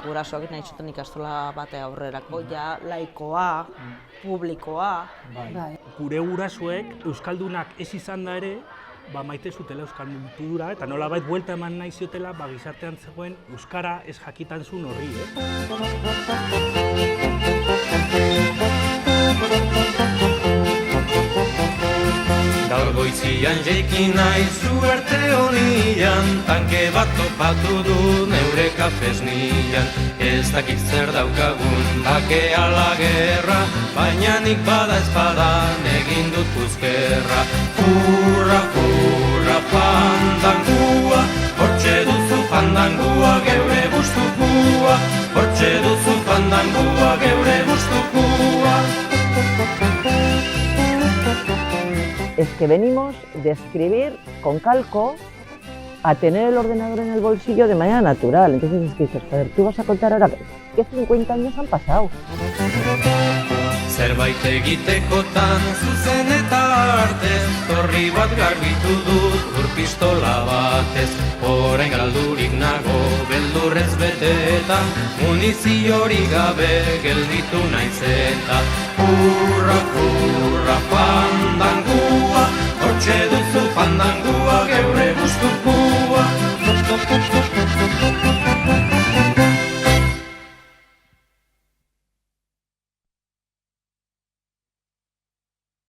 gurasoak nahi zuten ikastola bate aurrerako, ja laikoa, publikoa. Gure gurasoek euskaldunak ez izan da ere, maite zutela euskal kultura eta nolabait buelta eman nahi ziotela gizartean zegoen euskara ez jakitan zuen horri. Gaur goizian jeiki nahi zuerte honian, tanke bat topatu du neure kafesnian. Ez dakit zer daukagun bake ala gerra, baina nik bada espadan egin dut puzkerra. Hurra, hurra, fandangua, hortxe duzu fandangua geure gustukua, hortxe duzu fandangua geure gustukua. Es que venimos de escribir con calco a tener el ordenador en el bolsillo de manera natural. Entonces es que dices, joder, tú vas a contar ahora que 50 años han pasado. Zerbait egitekotan zuzen eta artez, torri bat garbitu dut ur pistola batez. Orain galdurik nago beldurrez beteta, muniziorik gabe gelditu naiz eta. Hurra, hurra, fandangua, hortxe duzu fandangua geure gustuko.